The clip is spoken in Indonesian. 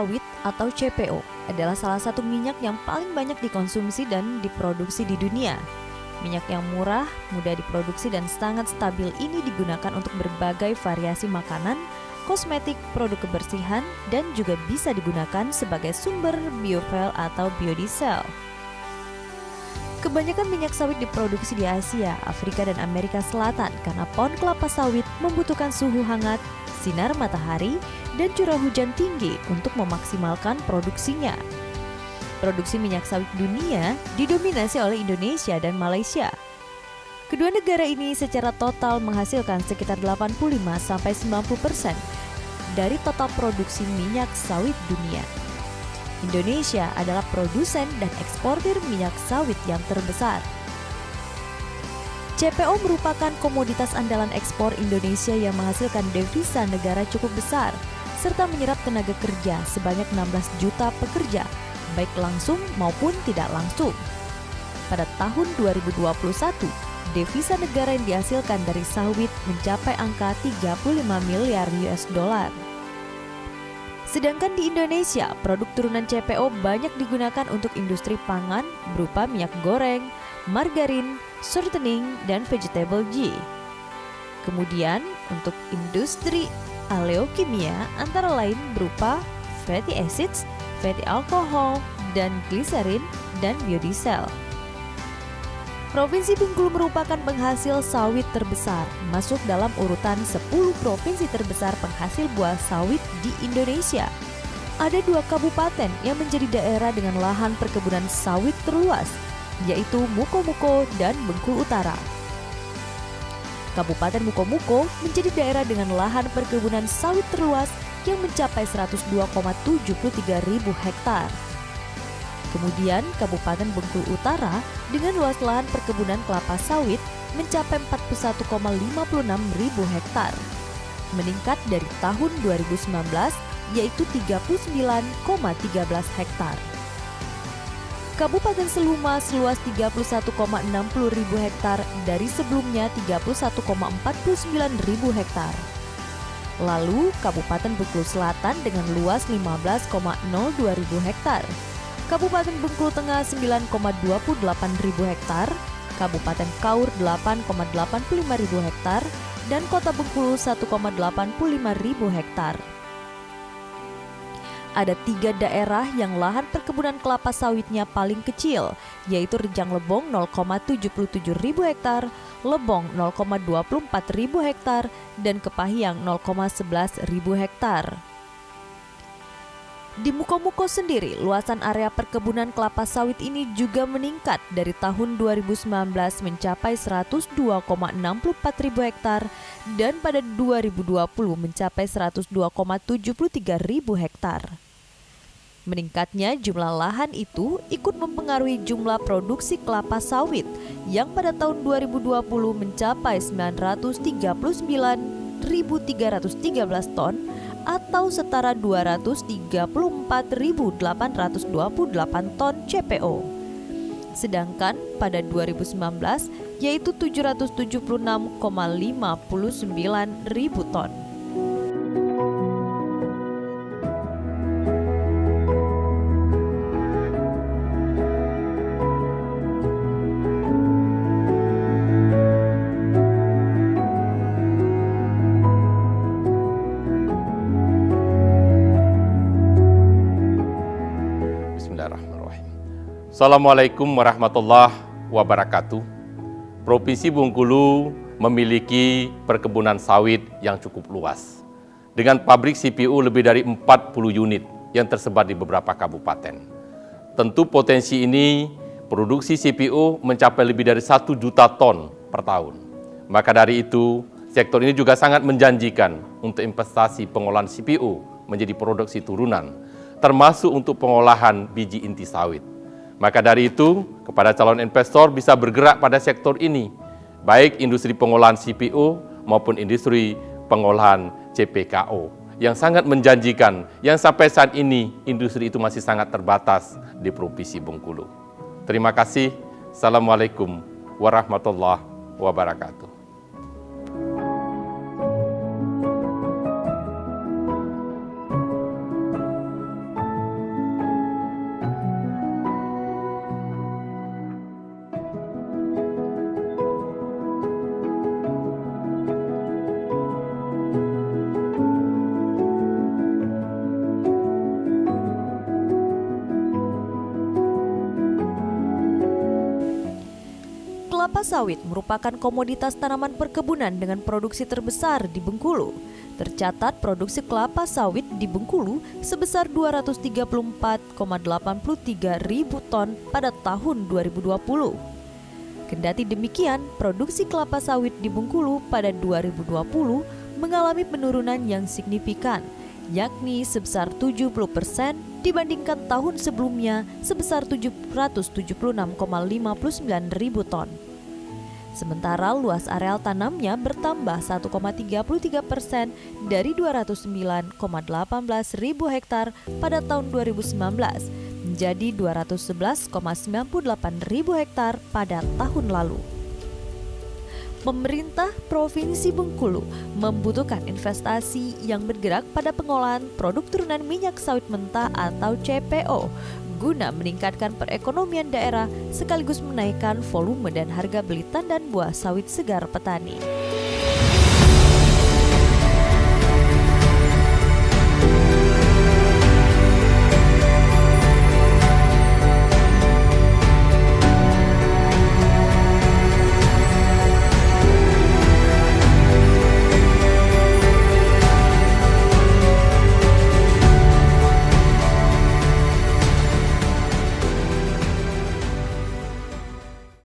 sawit atau CPO adalah salah satu minyak yang paling banyak dikonsumsi dan diproduksi di dunia. Minyak yang murah, mudah diproduksi dan sangat stabil ini digunakan untuk berbagai variasi makanan, kosmetik, produk kebersihan, dan juga bisa digunakan sebagai sumber biofuel atau biodiesel. Kebanyakan minyak sawit diproduksi di Asia, Afrika, dan Amerika Selatan karena pohon kelapa sawit membutuhkan suhu hangat, sinar matahari, dan curah hujan tinggi untuk memaksimalkan produksinya. Produksi minyak sawit dunia didominasi oleh Indonesia dan Malaysia. Kedua negara ini secara total menghasilkan sekitar 85-90% dari total produksi minyak sawit dunia. Indonesia adalah produsen dan eksportir minyak sawit yang terbesar. CPO merupakan komoditas andalan ekspor Indonesia yang menghasilkan devisa negara cukup besar, serta menyerap tenaga kerja sebanyak 16 juta pekerja, baik langsung maupun tidak langsung. Pada tahun 2021, devisa negara yang dihasilkan dari sawit mencapai angka 35 miliar US dollar. Sedangkan di Indonesia, produk turunan CPO banyak digunakan untuk industri pangan berupa minyak goreng, margarin, shortening, dan vegetable ghee. Kemudian, untuk industri aleokimia antara lain berupa fatty acids, fatty alcohol, dan glycerin, dan biodiesel. Provinsi Bengkulu merupakan penghasil sawit terbesar, masuk dalam urutan 10 provinsi terbesar penghasil buah sawit di Indonesia. Ada 2 kabupaten yang menjadi daerah dengan lahan perkebunan sawit terluas, yaitu Mukomuko dan Bengkulu Utara. Kabupaten Mukomuko menjadi daerah dengan lahan perkebunan sawit terluas yang mencapai 102,73 ribu hektar. Kemudian Kabupaten Bengkulu Utara dengan luas lahan perkebunan kelapa sawit mencapai 41,56 ribu hektar, meningkat dari tahun 2019 yaitu 39,13 hektar. Kabupaten Seluma seluas 31,60 ribu hektar dari sebelumnya 31,49 ribu hektar. Lalu Kabupaten Bengkulu Selatan dengan luas 15,02 ribu hektar. Kabupaten Bengkulu Tengah 9,28 ribu hektar, Kabupaten Kaur 8,85 ribu hektar, dan Kota Bengkulu 1,85 ribu hektar. Ada 3 daerah yang lahan perkebunan kelapa sawitnya paling kecil, yaitu Rejang Lebong 0,77 ribu hektar, Lebong 0,24 ribu hektar, dan Kepahyang 0,11 ribu hektar. Di Mukomuko sendiri, luasan area perkebunan kelapa sawit ini juga meningkat dari tahun 2019 mencapai 102,64 ribu hektar dan pada 2020 mencapai 102,73 ribu hektar. Meningkatnya jumlah lahan itu ikut mempengaruhi jumlah produksi kelapa sawit yang pada tahun 2020 mencapai 939.313 ton atau setara 234.828 ton CPO. Sedangkan pada 2019 yaitu 776,59 ribu ton. Assalamualaikum warahmatullahi wabarakatuh. Provinsi Bengkulu memiliki perkebunan sawit yang cukup luas, dengan pabrik CPU lebih dari 40 unit yang tersebar di beberapa kabupaten. Tentu potensi ini, produksi CPU mencapai lebih dari 1 juta ton per tahun. Maka dari itu, sektor ini juga sangat menjanjikan untuk investasi pengolahan CPU menjadi produksi turunan, termasuk untuk pengolahan biji inti sawit. Maka dari itu, kepada calon investor bisa bergerak pada sektor ini, baik industri pengolahan CPO maupun industri pengolahan CPKO, yang sangat menjanjikan, yang sampai saat ini industri itu masih sangat terbatas di Provinsi Bengkulu. Terima kasih. Assalamualaikum warahmatullahi wabarakatuh. Kelapa sawit merupakan komoditas tanaman perkebunan dengan produksi terbesar di Bengkulu. Tercatat produksi kelapa sawit di Bengkulu sebesar 234,83 ribu ton pada tahun 2020. Kendati demikian, produksi kelapa sawit di Bengkulu pada 2020 mengalami penurunan yang signifikan, yakni sebesar 70% dibandingkan tahun sebelumnya sebesar 776,59 ribu ton. Sementara luas areal tanamnya bertambah 1,33% dari 209,18 ribu hektar pada tahun 2019 menjadi 211,98 ribu hektar pada tahun lalu. Pemerintah Provinsi Bengkulu membutuhkan investasi yang bergerak pada pengolahan produk turunan minyak sawit mentah atau CPO guna meningkatkan perekonomian daerah sekaligus menaikkan volume dan harga beli tandan buah sawit segar petani.